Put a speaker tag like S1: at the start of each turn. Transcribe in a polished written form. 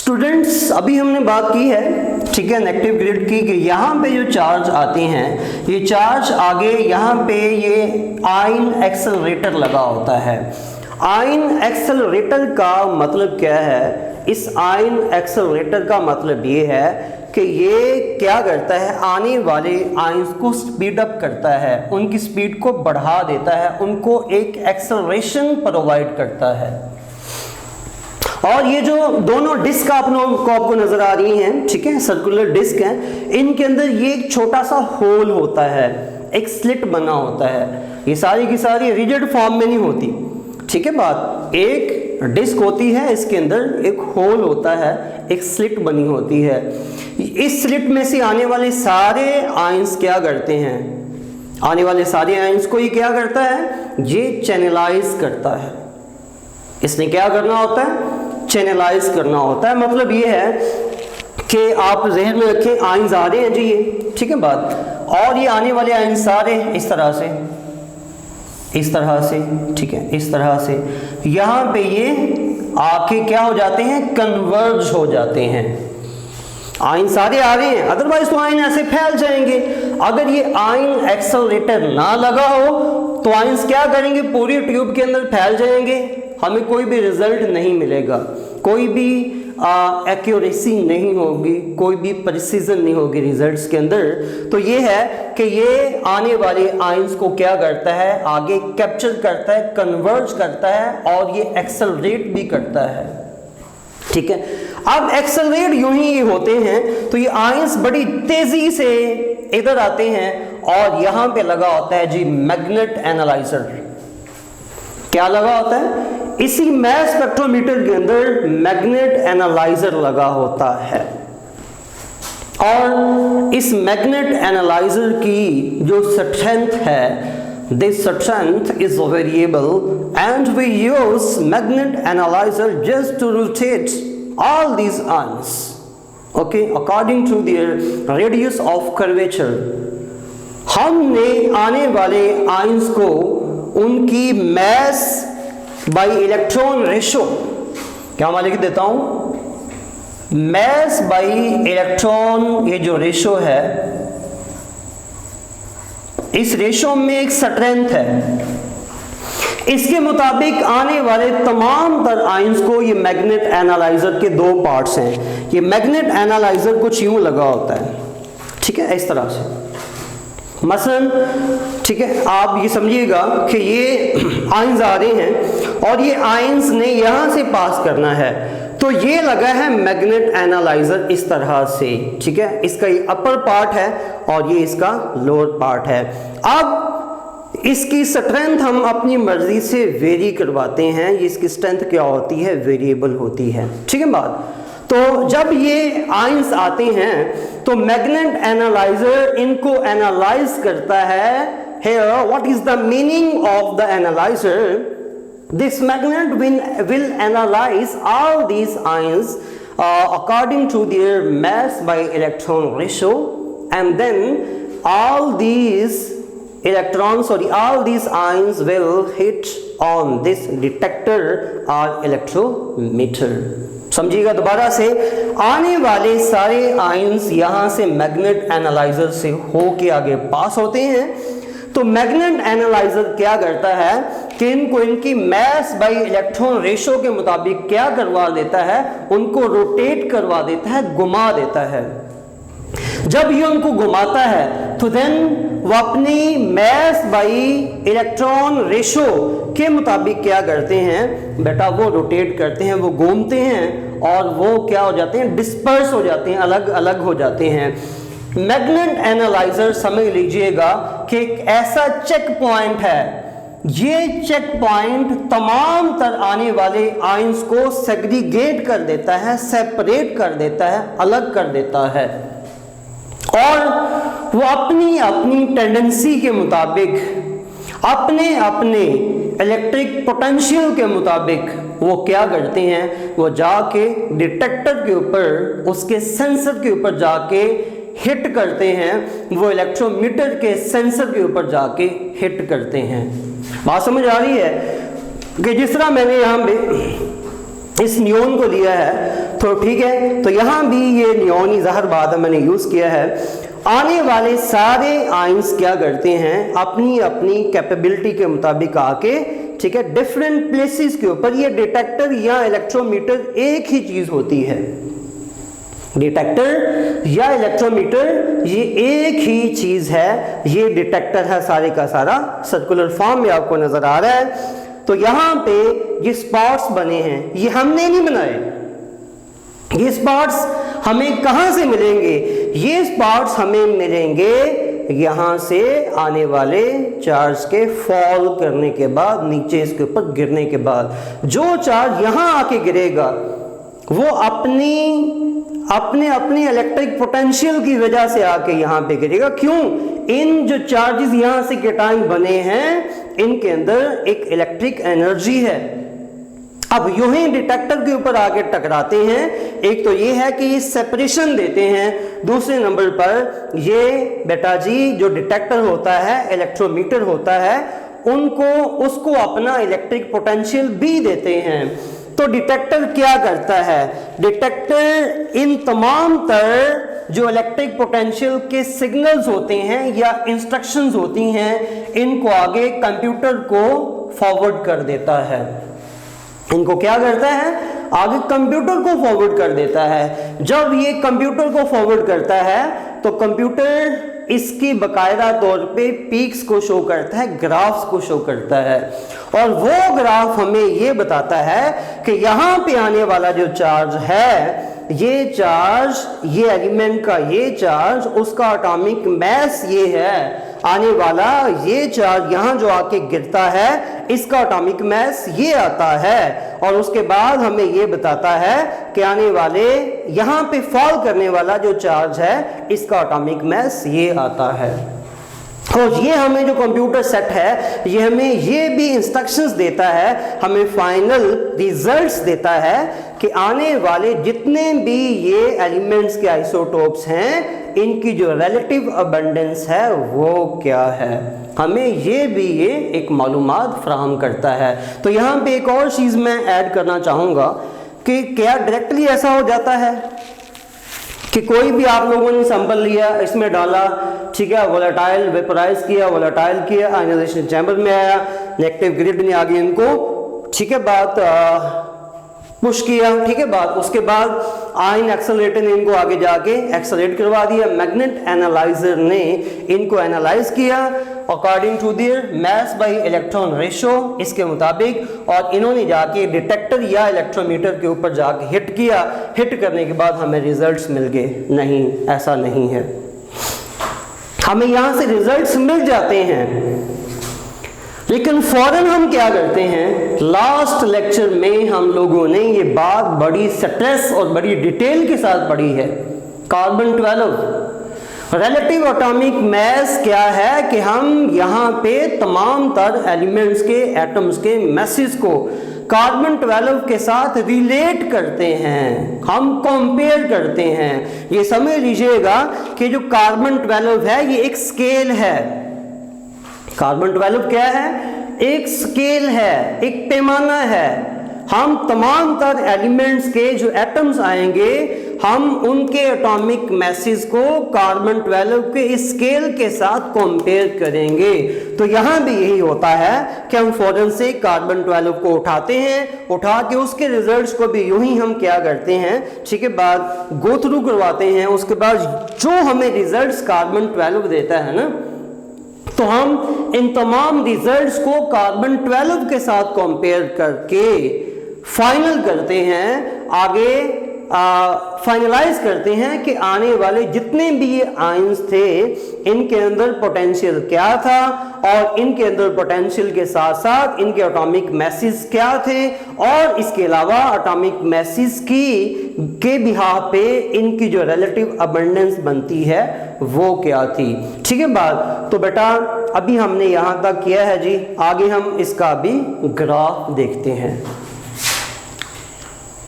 S1: Students, अभी हमने बात की है, ठीक है, नेगेटिव ग्रेड की, कि यहाँ पे जो चार्ज आते हैं, ये चार्ज आगे यहाँ पे ये आयन एक्सेलरेटर लगा होता है। आयन एक्सेलरेटर का मतलब क्या है? इस आयन एक्सेलरेटर का मतलब ये है कि ये क्या करता है, आने वाले आयंस को स्पीड अप करता है, उनकी स्पीड को बढ़ा देता है, उनको एक एक्सेलरेशन प्रोवाइड करता है। और ये जो दोनों डिस्क आपको नजर आ रही हैं, ठीक है, सर्कुलर डिस्क हैं, इनके अंदर ये एक छोटा सा होल होता है, एक स्लिट बना होता है। ये सारी की सारी रिजिड फॉर्म में नहीं होती, ठीक है बात। एक डिस्क होती है, इसके अंदर एक होल होता है, एक स्लिट बनी होती है। इस स्लिट में से आने वाले सारे आयंस क्या करते हैं? आने वाले सारे आयंस को ये क्या करता है? ये चैनलाइज करता है। इसने क्या करना होता है? चैनलाइज करना होता है। मतलब ये है कि आप ज़हन में रखें, आयंस आ रहे हैं जी ये, ठीक है बात, और ये आने वाले आयंस सारे इस तरह से, इस तरह से, ठीक है, इस तरह से यहाँ पे ये आके क्या हो जाते हैं? कन्वर्ज हो जाते हैं। आयन सारे आ रहे हैं, अदरवाइज तो आयन ऐसे फैल जाएंगे। अगर ये आयन एक्सेलरेटर ना लगा हो तो आयंस क्या करेंगे? पूरी ट्यूब के अंदर फैल जाएंगे, हमें कोई भी रिजल्ट नहीं मिलेगा, कोई भी एक्यूरेसी नहीं होगी, कोई भी प्रिसीजन नहीं होगी रिजल्ट्स के अंदर। तो ये है कि ये आने वाले आयंस को क्या करता है? आगे कैप्चर करता है, कन्वर्ज करता है और ये एक्सेलरेट भी करता है, ठीक है। अब एक्सेलरेट यूं ही होते हैं तो ये आयंस बड़ी तेजी से इधर आते हैं और यहां पे लगा होता है जी मैग्नेट एनालाइजर। क्या लगा होता है? इसी मैस स्पेक्ट्रोमीटर के अंदर मैग्नेट एनालाइजर लगा होता है। और इस मैग्नेट एनालाइजर की जो स्ट्रेंथ है, this strength is variable and we use magnet analyzer just to rotate all these ions, okay, according to their radius of curvature। हमने आने वाले आयंस को उनकी mass by electron ratio, क्या मैं लिख देता हूं, mass by electron, ये जो रेशो है, इस रेशो में एक स्ट्रेंथ है, इसके मुताबिक आने वाले तमाम तर आयंस को, ये मैग्नेट एनालाइजर के दो पार्ट्स हैं। ये मैग्नेट एनालाइजर कुछ यूं लगा होता है, ठीक है, इस तरह से मसलन, ठीक है। आप ये समझिएगा कि ये आयंस आ रहे हैं और ये आयंस ने यहां से पास करना है, तो ये लगा है मैग्नेट एनालाइजर इस तरह से, ठीक है। इसका ये अपर पार्ट है और ये इसका लोअर पार्ट है। अब इसकी स्ट्रेंथ हम अपनी मर्जी से वेरी करवाते हैं। ये इसकी स्ट्रेंथ क्या होती है? वेरिएबल होती है, ठीक है बात। तो जब ये आयंस आते हैं तो मैग्नेट एनालाइजर इनको एनालाइज करता है। Here, what is the meaning of the analyzer? This magnet will analyze all these ions according to their mass by electron ratio, and then all these electrons, sorry, all these ions will hit on this detector or electrometer। समझिएगा दोबारा से, आने वाले सारे ions यहां से magnet analyser से होके आगे पास होते हैं। तो मैग्नेट एनालाइजर क्या करता है कि इनको इनकी मैस बाय इलेक्ट्रॉन रेशो के मुताबिक क्या करवा देता है? उनको रोटेट करवा देता है, घुमा देता है। जब ये उनको घुमाता है तो देन वो अपनी मैस बाय इलेक्ट्रॉन रेशो के मुताबिक क्या करते हैं बेटा? वो रोटेट करते हैं, वो घूमते हैं और वो क्या हो जाते हैं? डिस्पर्स हो जाते हैं, अलग अलग हो जाते हैं। मैग्नेट एनालाइजर समझ लीजिएगा कि एक ऐसा चेक पॉइंट है, ये चेक पॉइंट तमाम तर आने वाले आयंस को सेग्रीगेट कर देता है, सेपरेट कर देता है, अलग कर देता है, और वो अपनी अपनी टेंडेंसी के मुताबिक, अपने अपने इलेक्ट्रिक पोटेंशियल के मुताबिक वो क्या करते हैं? वो जाके डिटेक्टर के ऊपर, उसके सेंसर के ऊपर जाके हिट करते हैं, वो इलेक्ट्रोमीटर के सेंसर के ऊपर जाके हिट करते हैं। बात समझ आ रही है कि जिस तरह मैंने यहाँ पे इस नियॉन को लिया है तो ठीक है, तो यहाँ भी ये नियॉन ही ज़ाहिर बात है मैंने यूज़ किया है। आने वाले सारे आयंस क्या करते हैं, अपनी अपनी कैपेबिलिटी के मुताबिक आके, ठीक है, डिफरेंट प्लेसेस के ऊपर, ये डिटेक्टर या इलेक्ट्रोमीटर एक ही चीज़ होती है, डिटेक्टर या इलेक्ट्रोमीटर ये एक ही चीज है, ये डिटेक्टर है सारे का सारा, सर्कुलर फॉर्म में आपको नजर आ रहा है। तो यहां पे ये स्पॉट्स बने हैं, ये हमने नहीं बनाए, ये स्पॉट्स हमें कहां से मिलेंगे, ये स्पॉट्स हमें मिलेंगे यहां से आने वाले चार्ज के फॉल करने के बाद, नीचे इसके ऊपर गिरने के बाद। जो चार्ज यहां आके गिरेगा वो अपने इलेक्ट्रिक पोटेंशियल की वजह से आके यहां पे गिरेगा। क्यों? इन जो चार्जेस यहां से कैटायन बने हैं इनके अंदर एक इलेक्ट्रिक एनर्जी है। अब यूं ही डिटेक्टर के ऊपर आके टकराते हैं, एक तो ये है कि ये सेपरेशन देते हैं, दूसरे नंबर पर ये बेटा जी जो डिटेक्टर होता है, इलेक्ट्रोमीटर होता है, उसको अपना इलेक्ट्रिक पोटेंशियल भी देते हैं। तो डिटेक्टर क्या करता है, डिटेक्टर इन तमाम तर जो इलेक्ट्रिक पोटेंशियल के सिग्नल्स होते हैं या इंस्ट्रक्शंस होती हैं, इनको आगे कंप्यूटर को फॉरवर्ड कर देता है। इनको क्या करता है, आगे कंप्यूटर को फॉरवर्ड कर देता है। जब ये कंप्यूटर को फॉरवर्ड करता है तो कंप्यूटर इसकी बकायदा तौर पे पीक्स को शो करता है, ग्राफ्स को शो करता है, और वो ग्राफ हमें ये बताता है कि यहाँ पे आने वाला जो चार्ज है, ये चार्ज, ये एलिमेंट का ये चार्ज, उसका एटॉमिक मास ये है, आने वाला ये चार्ज यहाँ जो आके गिरता है इसका एटॉमिक मास ये आता है, और उसके बाद हमें ये बताता है कि आने वाले यहाँ पे फॉल करने वाला जो चार्ज है इसका एटॉमिक मास ये आता है। और ये हमें जो कंप्यूटर सेट है ये हमें ये भी इंस्ट्रक्शंस देता है, हमें फाइनल रिजल्ट्स देता है कि आने वाले जितने भी ये एलिमेंट्स के आइसोटोप्स हैं इनकी जो रिलेटिव अबंडेंस है वो क्या है, हमें ये भी ये एक मालूमात फराहम करता है। तो यहाँ पे एक और चीज़ मैं ऐड करना चाहूँगा कि क्या डायरेक्टली ऐसा हो जाता है कि कोई भी आप लोगों ने सैंपल लिया, इसमें डाला, ठीक है, वोलेटाइल वेपराइज किया, वोलेटाइल किया, आयनाइजेशन चैम्बर में आया, नेगेटिव ग्रिड ने आगे इनको, ठीक है, बात पुश किया, ठीक है, बात उसके बाद आयन एक्सेलरेटर ने इनको आगे जाके एक्सेलरेट करवा दिया, मैग्नेट एनालाइजर ने इनको एनालाइज किया according to their mass by electron ratio, इसके मुताबिक, और इन्होंने जाके डिटेक्टर या इलेक्ट्रोमीटर के ऊपर जाके हिट किया, हिट करने के बाद हमें रिजल्ट्स मिल गए। नहीं, ऐसा नहीं है, हमें यहाँ से रिजल्ट्स मिल जाते हैं, लेकिन फौरन हम क्या करते हैं, लास्ट लेक्चर में हम लोगों ने ये बात बड़ी स्ट्रेस और बड़ी डिटेल के साथ पढ़ी है, कार्बन 12 रिलेटिव एटॉमिक मास क्या है, कि हम यहाँ पे तमाम तर एलिमेंट्स के एटम्स के मैसेज को कार्बन 12 के साथ रिलेट करते हैं, हम कंपेयर करते हैं। ये समझ लीजिएगा कि जो कार्बन 12 है ये एक स्केल है, कार्बन 12 क्या है, एक स्केल है, एक पैमाना है। हम तमाम तर एलिमेंट्स के जो एटम्स आएंगे हम उनके एटॉमिक मैसेज को कार्बन 12 के स्केल के साथ कंपेयर करेंगे। तो यहाँ भी यही होता है कि हम फौरन से कार्बन 12 को उठाते हैं, उठा के उसके रिजल्ट्स को भी यूं ही हम क्या करते हैं, ठीक है, बाद गो थ्रू करवाते हैं। उसके बाद जो हमें रिजल्ट्स कार्बन 12 देता है ना, तो हम इन तमाम रिजल्ट्स को कार्बन 12 के साथ कंपेयर करके फाइनल करते हैं, आगे फाइनलाइज करते हैं कि आने वाले जितने भी ये आयंस थे इनके अंदर पोटेंशियल क्या था, और इनके अंदर पोटेंशियल के साथ साथ इनके एटॉमिक मैसेज क्या थे, और इसके अलावा एटॉमिक मैसेज के बिहार पे इनकी जो रिलेटिव अबंडेंस बनती है वो क्या थी। ठीक है बात। तो बेटा अभी हमने यहाँ तक किया है जी, आगे हम इसका भी ग्राफ देखते हैं।